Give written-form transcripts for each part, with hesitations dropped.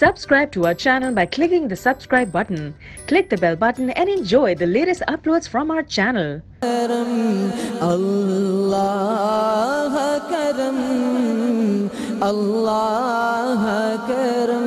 Subscribe to our channel by clicking the subscribe button. Click the bell button and enjoy the latest uploads from our channel. Allah karam, Allah karam.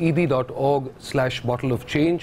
eid.org/bottle of change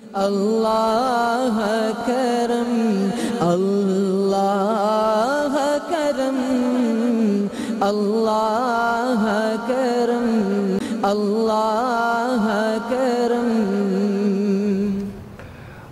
Allah karam, Allah karam, Allah karam, Allah karam।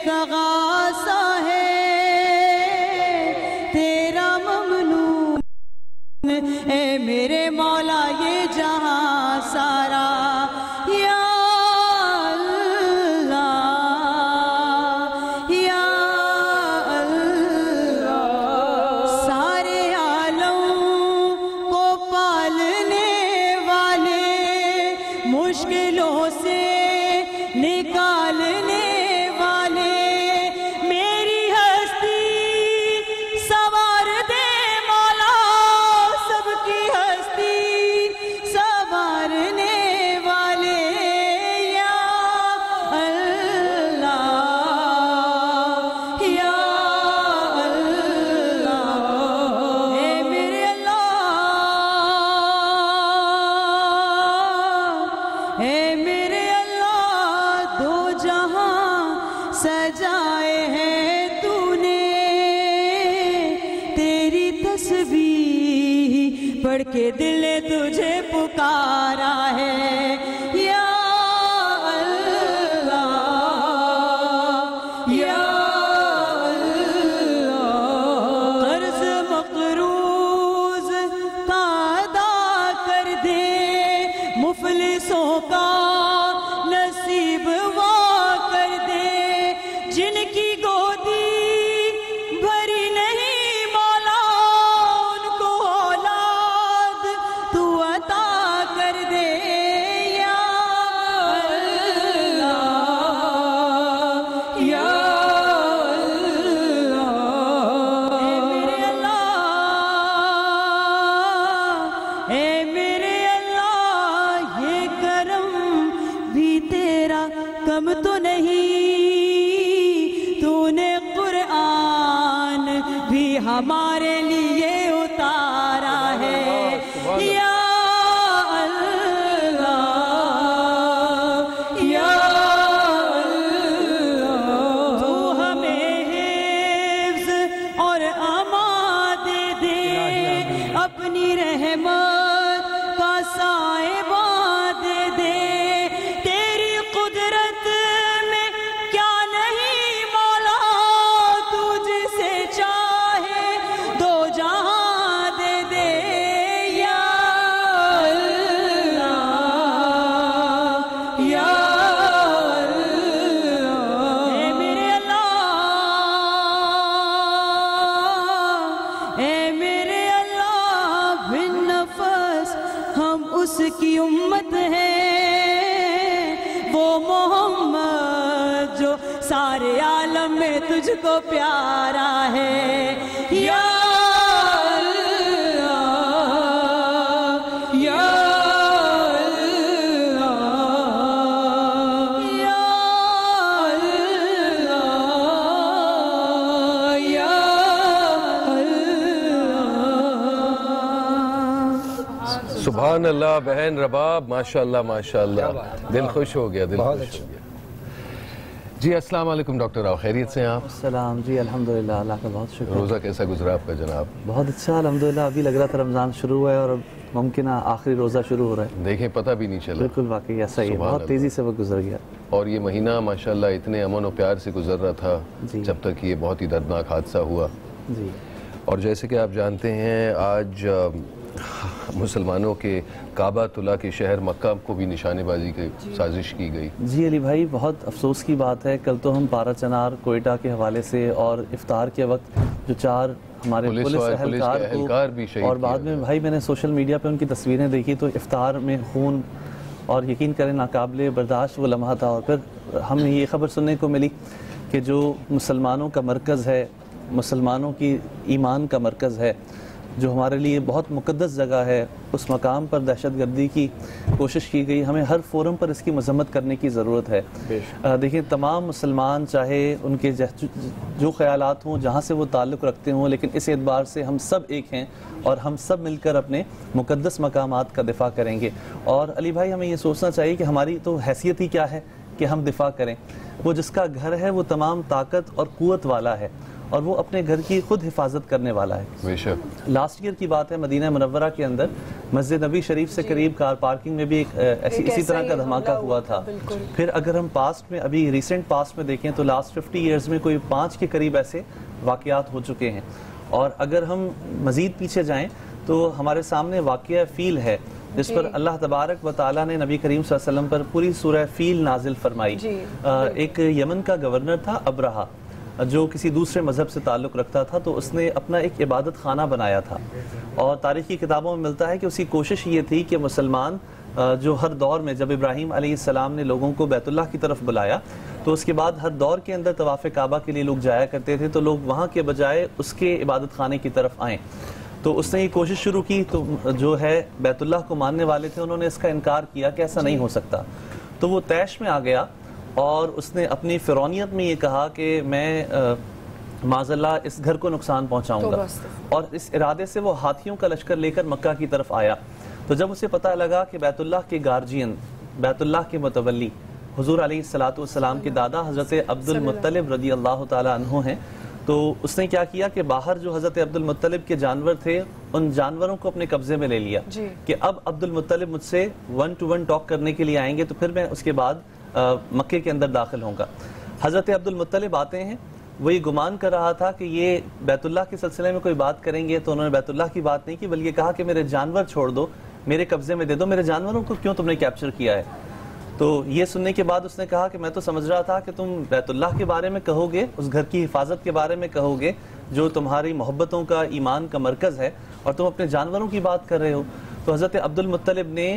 استغاثہ ہے تیرا ممنون، اے میرے مولا یہ جہاں سارا یا مشکلوں سے نکالنے والے، میری ہستی سوار دے مولا، سب کی ہستی سوارنے والے یا اللہ یا اللہ، اے میرے اے میرے اللہ، دو جہاں سجائے ہیں تو نے، تیری تسبیح پڑھ کے دل نے تجھے پکارا ہے یا اللہ یا اللہ، قرض مقروض کا ادا کر دے، مفلسوں کا نصیب وا کر دے، جن کی گودی بھری نہیں مولا، ان کو اولاد تو عطا کر دے یا اللہ یا اللہ، اے میرے اللہ، اے میرے یہ کرم بھی تیرا کم تو نہیں، تو نے قرآن بھی ہمارے لیے اتارا ہے یا اللہ یا اللہ، تو ہمیں حفظ اور امان دے دے، اپنی رحمت کا سائبہ دے دے، تیری قدرت میں کیا نہیں مولا، تو جسے چاہے دو جہاں دے دے یا اللہ یا اللہ، اے میرے اللہ، اے میرے اللہ، بن نفس ہم اس کی امت ہے، وہ محمد جو سارے عالم میں تجھ کو پیارا ہے یا اللہ یا اللہ یا اللہ یا اللہ۔ سبحان اللہ بہن رباب، ماشاءاللہ ماشاءاللہ، دل خوش ہو گیا، دل خوش ہو گیا۔ جی السلام علیکم ڈاکٹر راؤ، خیریت سے ہیں آپ؟ السلام جی، الحمدللہ، اللہ کا بہت شکر۔ روزہ کیسا گزرا آپ کا جناب؟ بہت اچھا الحمدللہ، ابھی لگ رہا تھا رمضان شروع ہوا ہے اور اب ممکنہ آخری روزہ شروع ہو رہا ہے۔ دیکھیں پتہ بھی نہیں چلا، بالکل واقعی ایسا ہی ہے، بہت تیزی سے وہ گزر گیا۔ اور یہ مہینہ ماشاءاللہ اتنے امن و پیار سے گزر رہا تھا جب تک یہ بہت ہی دردناک حادثہ ہوا۔ جی، اور جیسے کہ آپ جانتے ہیں آج مسلمانوں کے کعبہ اللہ کے شہر مکہ کو بھی نشانے بازی کی سازش کی گئی۔ جی علی بھائی، بہت افسوس کی بات ہے، کل تو ہم پارا چنار کوئٹہ کے حوالے سے اور افطار کے وقت جو 4 ہمارے پولیس اہلکار بھی شہید، اور بعد میں بھائی میں نے سوشل میڈیا پہ ان کی تصویریں دیکھی تو افطار میں خون، اور یقین کریں ناقابل برداشت وہ لمحہ تھا۔ اور پھر ہمیں یہ خبر سننے کو ملی کہ جو مسلمانوں کا مرکز ہے، مسلمانوں کی ایمان کا مرکز ہے، جو ہمارے لیے بہت مقدس جگہ ہے، اس مقام پر دہشت گردی کی کوشش کی گئی۔ ہمیں ہر فورم پر اس کی مذمت کرنے کی ضرورت ہے۔ دیکھیں تمام مسلمان چاہے ان کے جو خیالات ہوں، جہاں سے وہ تعلق رکھتے ہوں، لیکن اس اعتبار سے ہم سب ایک ہیں اور ہم سب مل کر اپنے مقدس مقامات کا دفاع کریں گے۔ اور علی بھائی ہمیں یہ سوچنا چاہیے کہ ہماری تو حیثیت ہی کیا ہے کہ ہم دفاع کریں۔ وہ جس کا گھر ہے وہ تمام طاقت اور قوت والا ہے، اور وہ اپنے گھر کی خود حفاظت کرنے والا ہے. لاسٹ ایئر کی بات ہے، مدینہ منورہ کے اندر مسجد نبی شریف سے قریب کار پارکنگ میں بھی اسی طرح کا دھماکہ ہوا تھا. پھر اگر ہم پاسٹ میں ابھی ریسنٹ پاسٹ میں دیکھیں تو لاسٹ 50 ایئرز میں کوئی 5 کے قریب ایسے واقعات ہو چکے ہیں. اور اگر ہم مزید پیچھے جائیں تو ہمارے سامنے واقعہ فیل ہے جس پر اللہ تبارک و تعالیٰ نے نبی کریم صلی اللہ علیہ وسلم پر پوری سورہ فیل نازل فرمائی. ایک یمن کا گورنر تھا ابرہا، جو کسی دوسرے مذہب سے تعلق رکھتا تھا، تو اس نے اپنا ایک عبادت خانہ بنایا تھا. اور تاریخی کتابوں میں ملتا ہے کہ اس کی کوشش یہ تھی کہ مسلمان جو ہر دور میں جب ابراہیم علیہ السلام نے لوگوں کو بیت اللہ کی طرف بلایا تو اس کے بعد ہر دور کے اندر طواف کعبہ کے لیے لوگ جایا کرتے تھے، تو لوگ وہاں کے بجائے اس کے عبادت خانے کی طرف آئیں. تو اس نے یہ کوشش شروع کی، تو جو ہے بیت اللہ کو ماننے والے تھے انہوں نے اس کا انکار کیا کہ ایسا نہیں ہو سکتا. تو وہ طیش میں آ گیا اور اس نے اپنی فرعونیت میں یہ کہا کہ میں معاذ اللہ اس گھر کو نقصان پہنچاؤں گا، اور اس ارادے سے وہ ہاتھیوں کا لشکر لے کر مکہ کی طرف آیا. تو جب اسے پتہ لگا کہ بیت اللہ کے گارجین، بیت اللہ کے متولی حضور علیہ السلام کے دادا حضرت عبد المطلب رضی اللہ تعالی عنہ ہیں، تو اس نے کیا کیا کہ باہر جو حضرت عبد المطلب کے جانور تھے ان جانوروں کو اپنے قبضے میں لے لیا کہ اب عبد المطلب مجھ سے 1 to 1 ٹاک کرنے کے لیے آئیں گے تو پھر میں اس کے بعد مکے کے اندر داخل ہوں گا. حضرت عبد المطلب آتے ہیں، وہ یہ گمان کر رہا تھا کہ یہ بیت اللہ کے سلسلے میں کوئی بات کریں گے، تو انہوں نے بیت اللہ کی بات نہیں کی بلکہ کہا کہ میرے جانور چھوڑ دو، میرے قبضے میں دے دو، میرے جانوروں کو کیوں تم نے کیپچر کیا ہے. تو یہ سننے کے بعد اس نے کہا کہ میں تو سمجھ رہا تھا کہ تم بیت اللہ کے بارے میں کہو گے، اس گھر کی حفاظت کے بارے میں کہو گے جو تمہاری محبتوں کا ایمان کا مرکز ہے، اور تم اپنے جانوروں کی بات کر رہے ہو. تو حضرت عبد المطلب نے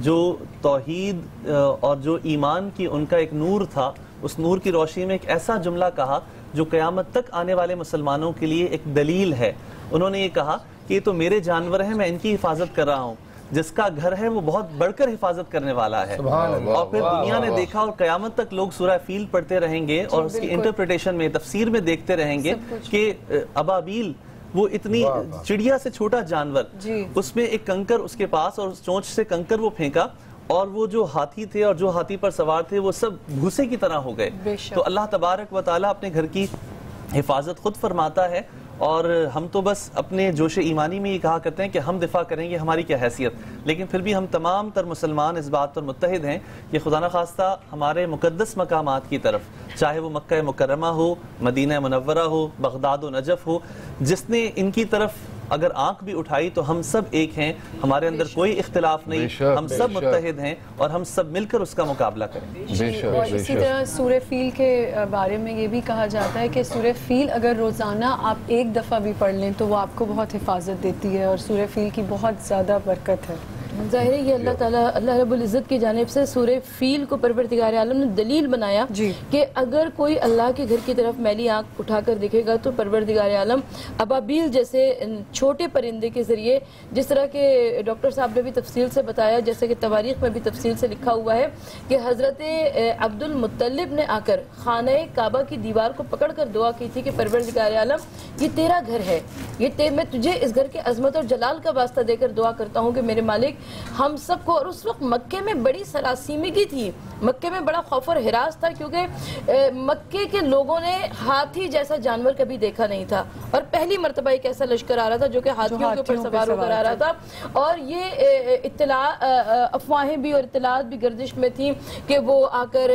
جو توحید اور جو ایمان کی ان کا ایک نور تھا، اس نور کی روشنی میں ایک ایسا جملہ کہا جو قیامت تک آنے والے مسلمانوں کے لیے ایک دلیل ہے. انہوں نے یہ کہا کہ یہ تو میرے جانور ہیں، میں ان کی حفاظت کر رہا ہوں، جس کا گھر ہے وہ بہت بڑھ کر حفاظت کرنے والا ہے. اور پھر دنیا نے دیکھا اور قیامت تک لوگ سورہ فیل پڑھتے رہیں گے اور اس کی انٹرپریٹیشن میں تفسیر میں دیکھتے رہیں گے کہ ابابیل وہ اتنی چڑیا سے چھوٹا جانور، اس میں ایک کنکر اس کے پاس اور چونچ سے کنکر وہ پھینکا، اور وہ جو ہاتھی تھے اور جو ہاتھی پر سوار تھے وہ سب بھوسے کی طرح ہو گئے. تو اللہ تبارک و تعالیٰ اپنے گھر کی حفاظت خود فرماتا ہے، اور ہم تو بس اپنے جوش ایمانی میں یہ کہا کرتے ہیں کہ ہم دفاع کریں گے، ہماری کیا حیثیت. لیکن پھر بھی ہم تمام تر مسلمان اس بات پر متحد ہیں کہ خدا نخواستہ ہمارے مقدس مقامات کی طرف، چاہے وہ مکہ مکرمہ ہو، مدینہ منورہ ہو، بغداد و نجف ہو، جس نے ان کی طرف اگر آنکھ بھی اٹھائی تو ہم سب ایک ہیں، ہمارے اندر کوئی اختلاف نہیں، ہم سب متحد ہیں اور ہم سب مل کر اس کا مقابلہ کریں. اور اسی طرح سورہ فیل کے بارے میں یہ بھی کہا جاتا ہے کہ سورہ فیل اگر روزانہ آپ ایک دفعہ بھی پڑھ لیں تو وہ آپ کو بہت حفاظت دیتی ہے، اور سورہ فیل کی بہت زیادہ برکت ہے. ظاہر ہے یہ اللہ تعالیٰ اللہ رب العزت کی جانب سے سورہ فیل کو پروردگار عالم نے دلیل بنایا کہ اگر کوئی اللہ کے گھر کی طرف میلی آنکھ اٹھا کر دیکھے گا تو پروردگار عالم ابابیل جیسے چھوٹے پرندے کے ذریعے، جس طرح کہ ڈاکٹر صاحب نے بھی تفصیل سے بتایا، جیسے کہ تواریخ میں بھی تفصیل سے لکھا ہوا ہے کہ حضرت عبد المطلب نے آ کر خانہ کعبہ کی دیوار کو پکڑ کر دعا کی تھی کہ پروردگار عالم یہ تیرا گھر ہے، میں تجھے اس گھر کے عظمت اور جلال کا واسطہ دے کر دعا کرتا ہوں کہ میرے مالک ہم سب کو. اور اس وقت مکے میں بڑی سراسیمگی تھی، مکے میں بڑا خوف اور ہراس تھا، کیونکہ مکے کے لوگوں نے ہاتھی جیسا جانور کبھی دیکھا نہیں تھا، اور پہلی مرتبہ ایک ایسا لشکر آ رہا تھا جو کہ ہاتھیوں کے اوپر سوار ہو کر آ رہا تھا. اور یہ افواہیں بھی اور اطلاعات بھی گردش میں تھیں کہ وہ آ کر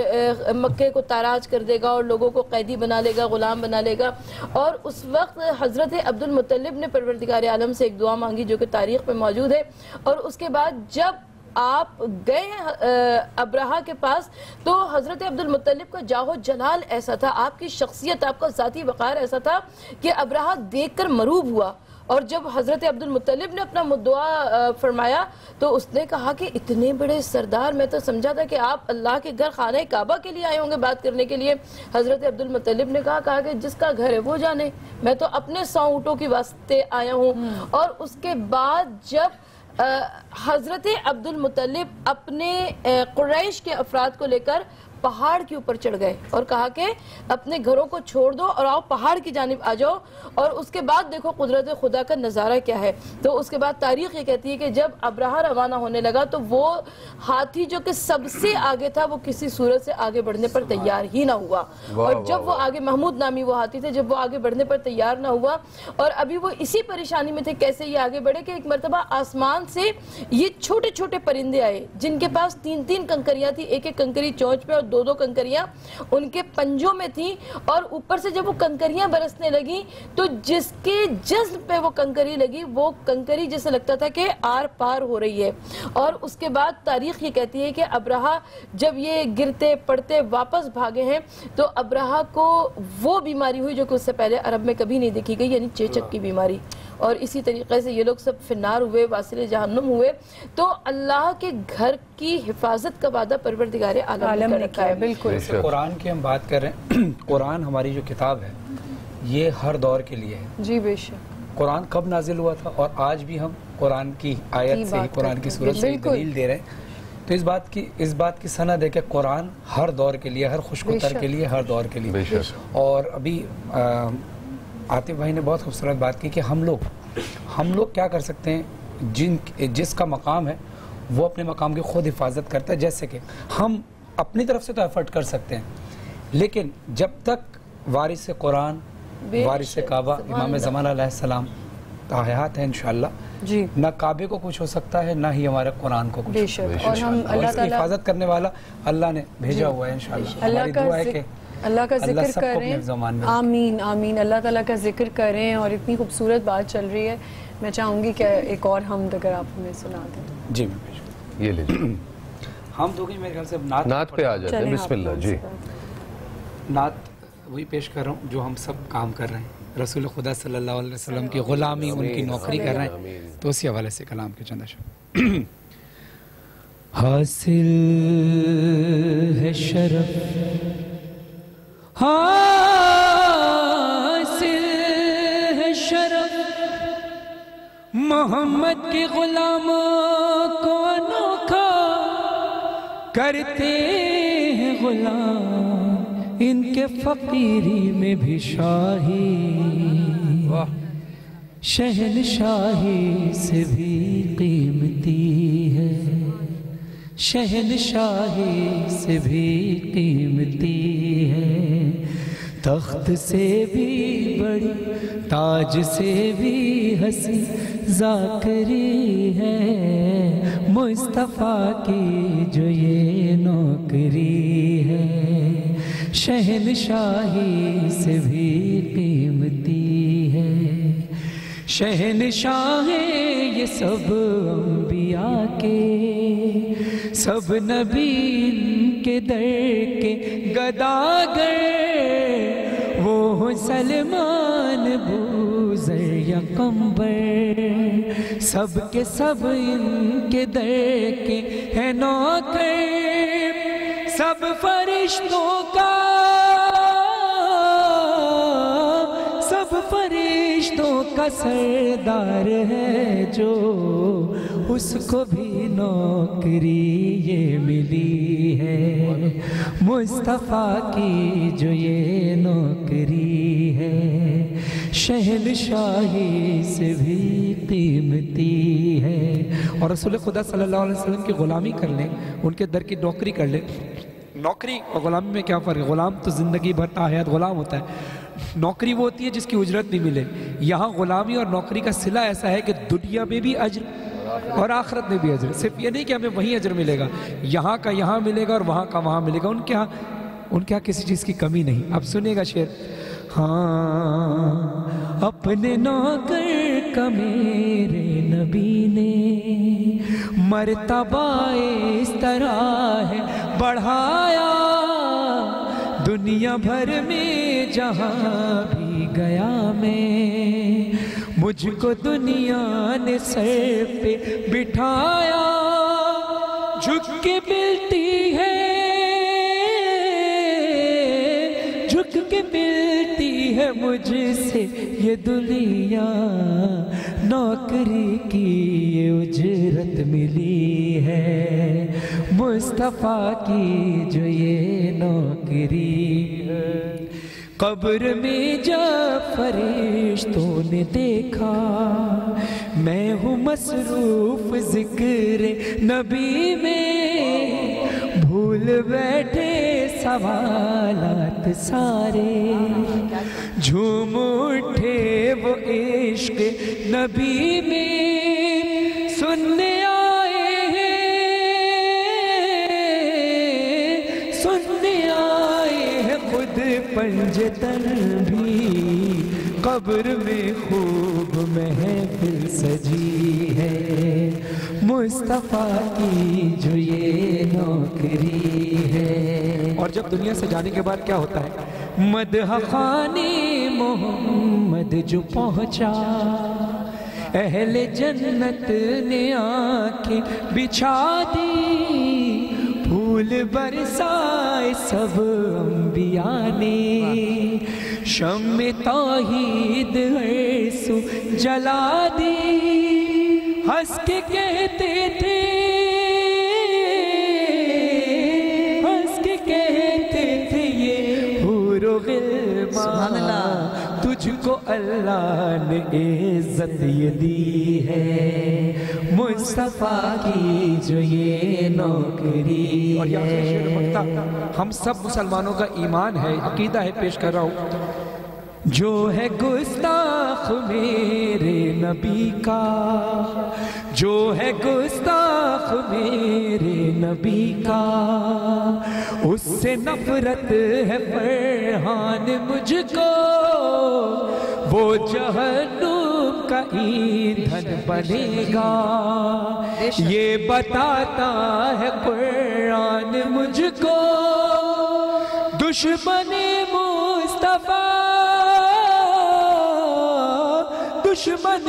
مکے کو تاراج کر دے گا اور لوگوں کو قیدی بنا لے گا، غلام بنا لے گا. اور اس وقت حضرت عبد المطلب نے پروردگار عالم سے ایک دعا مانگی جو کہ تاریخ میں موجود ہے. اور اس کے بعد جب آپ گئے ہیں ابرہا کے پاس تو حضرت عبد المطلب کا جاہ و جلال ایسا تھا، آپ کی شخصیت، آپ کا ذاتی وقار ایسا تھا کہ ابرہا دیکھ کر مروب ہوا. اور جب حضرت عبد المطلب نے اپنا دعا فرمایا تو اس نے کہا کہ اتنے بڑے سردار، میں تو سمجھا تھا کہ آپ اللہ کے گھر خانہ کعبہ کے لیے آئے ہوں گے بات کرنے کے لیے. حضرت عبد المطلب نے کہا کہ جس کا گھر ہے وہ جانے، میں تو اپنے 100 اونٹوں کی واسطے آیا ہوں. اور اس کے بعد جب حضرت عبد المطلب اپنے قریش کے افراد کو لے کر پہاڑ کے اوپر چڑھ گئے اور کہا کہ اپنے گھروں کو چھوڑ دو اور آؤ پہاڑ کی جانب آ جاؤ، اور اس کے بعد دیکھو قدرت خدا کا نظارہ کیا ہے۔ تو اس کے بعد تاریخ یہ کہتی ہے کہ جب ابراہہ روانہ ہونے لگا تو وہ ہاتھی جو کہ سب سے آگے تھا وہ کسی صورت سے آگے بڑھنے پر تیار ہی نہ ہوا، اور جب وہ آگے، محمود نامی وہ ہاتھی تھے، جب وہ آگے بڑھنے پر تیار نہ ہوا اور ابھی وہ اسی پریشانی میں تھے کیسے یہ آگے بڑھے کہ ایک مرتبہ آسمان سے یہ چھوٹے چھوٹے پرندے آئے جن کے پاس 3 کنکریاں تھی، ایک کنکری چونچ پہ اور 2 کنکریاں ان کے پنجوں میں تھیں، اور اوپر سے جب وہ کنکریاں برسنے لگی تو جس کے جذب پہ وہ کنکری لگی وہ کنکری جیسے لگتا تھا کہ آر پار ہو رہی ہے۔ اور اس کے بعد تاریخ یہ کہتی ہے کہ ابراہہ جب یہ گرتے پڑتے واپس بھاگے ہیں تو ابراہہ کو وہ بیماری ہوئی جو کہ اس سے پہلے عرب میں کبھی نہیں دیکھی گئی، یعنی چیچک کی بیماری، اور اسی طریقے سے یہ لوگ سب فنار ہوئے، واصل جہنم ہوئے۔ تو اللہ کے گھر کی حفاظت کا وعدہ پروردگار عالم نے رکھا ہے۔ بالکل قرآن کی ہم بات کر رہے ہیں، قرآن ہماری جو کتاب ہے یہ ہر دور کے لیے ہے۔ جی بے شک۔ قرآن کب نازل ہوا تھا اور آج بھی ہم قرآن کی آیت سے، قرآن کی سورت سے دلیل دے رہے ہیں، تو اس بات کی سند ہے کہ قرآن ہر دور کے لیے، ہر خشک و تر کے لیے، ہر دور کے لیے۔ اور ابھی عاطف بھائی نے بہت خوبصورت بات کی کہ ہم لوگ کیا کر سکتے ہیں، جس کا مقام ہے وہ اپنے مقام کی خود حفاظت کرتا ہے۔ جیسے کہ ہم اپنی طرف سے تو ایفرٹ کر سکتے ہیں، لیکن جب تک وارث قرآن، وارث کعبہ امام زمان علیہ السلام حیات ہے انشاءاللہ، جی، نہ کعبے کو کچھ ہو سکتا ہے، نہ ہی ہمارے قرآن کو کچھ ہو سکتا ہے، اور ہم اللہ تعالیٰ حفاظت کرنے والا اللہ نے بھیجا ہوا ہے انشاءاللہ۔ ہماری دعا ہے کہ اللہ کا ذکر کریں، آمین آمین، اللہ تعالیٰ کا ذکر کریں۔ اور اتنی خوبصورت بات چل رہی ہے، میں چاہوں گی کہ ایک اور حمد اگر آپ ہمیں سنا دیں۔ جی یہ لیجیے، ہم تو میرے خیال سے نعت پہ آ جاتے ہیں۔ بسم اللہ جی۔ نعت وہی پیش کر رہا ہوں جو ہم سب کام کر رہے ہیں، رسول خدا صلی اللہ علیہ وسلم کی غلامی، ان کی نوکری کر رہے ہیں، تو اسی حوالے سے کلام کے چند اشعار۔ حاصل ہے شرف، حاصل ہے شرف، محمد کے غلاموں کو انوکھا کرتے ہیں غلام، ان کے فقیری میں بھی شاہی، شہنشاہی سے بھی قیمتی ہے، شہنشاہی سے بھی قیمتی ہے، تخت سے بھی بڑی، تاج سے بھی حسین ذاکری ہے، مصطفیٰ کی جو یہ نوکری ہے، شہنشاہی سے بھی قیمتی ہے، شہنشاہ یہ سب انبیاء کے، سب نبی ان کے در کے گداگر، وہ سلمان بوذر یا قمبر، سب کے سب ان کے در کے ہیں نوکر، سب فرشتوں کا، سب فرشتوں کا سردار ہے، جو اس کو بھی نوکری یہ ملی ہے، مصطفیٰ کی جو یہ نوکری ہے، شہنشاہی سے بھی قیمتی ہے۔ اور رسول خدا صلی اللہ علیہ وسلم کی غلامی کر لیں، ان کے در کی نوکری کر لیں۔ نوکری اور غلامی میں کیا فرق ہے؟ غلام تو زندگی بھر حیات غلام ہوتا ہے، نوکری وہ ہوتی ہے جس کی اجرت نہیں ملے۔ یہاں غلامی اور نوکری کا صلہ ایسا ہے کہ دنیا میں بھی اجر اور آخرت میں بھی اجر، صرف یہ نہیں کہ ہمیں وہیں اجر ملے گا، یہاں کا یہاں ملے گا اور وہاں کا وہاں ملے گا، ان کے ہاں کسی چیز کی کمی نہیں۔ اب سنیے گا شعر، ہاں اپنے نوکر کا میرے نبی نے مرتبہ اس طرح ہے بڑھایا، دنیا بھر میں جہاں بھی گیا میں، مجھ کو دنیا نے سر پہ بٹھایا، جھک کے ملتی ہے، جھک کے ملتی ہے مجھ سے یہ دنیا، نوکری کی یہ اجرت ملی ہے، مصطفیٰ کی جو یہ نوکری ہے. قبر میں جب فرشتوں نے دیکھا میں ہوں مصروف ذکر نبی میں, بھول بیٹھے سوالات سارے, جھوم اٹھے وہ عشق نبی میں. سننے آئے ہیں, سننے آئے ہیں خود پنجتن بھی, قبر میں خوب محفل سجی ہے. مصطفیٰ کی جو یہ نوکری ہے. اور جب دنیا سے جانے کے بعد کیا ہوتا ہے؟ مدح خانے محمد جو پہنچا, اہل جنت نے آنکھیں بچھا دی, پھول برسائے سب انبیاء نے, شمع توحید عیسو جلا دی. ہنس کے کہتے تھے, ہنس کے کہتے تھے یہ حور و غلمان, تجھ کو اللہ نے عزت یہ دی ہے. مصطفیٰ کی جو یہ نوکری اور یہ ہم سب مسلمانوں کا ایمان ہے, عقیدہ ہے, پیش کر رہا ہوں. جو ہے گستاخ میرے نبی کا, جو ہے گستاخ میرے نبی کا, اس سے نفرت ہے فرحان مجھ کو, وہ جہنم کا ایندھن بنے گا. یہ بتاتا ہے قرآن مجھ کو, دشمن مصطفیٰ, دشمن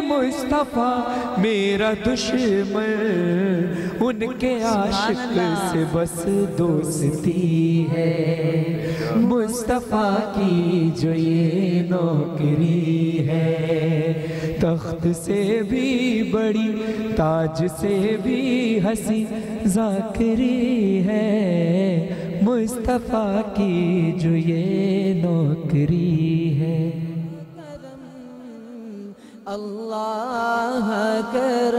مصطفیٰ میرا دشمن, ان کے عاشق سے بس دوستی ہے. مصطفیٰ کی جو یہ نوکری ہے, تخت سے بھی بڑی, تاج سے بھی حسین ذاکری ہے. مصطفیٰ کی جو یہ نوکری ہے. اللہ کرم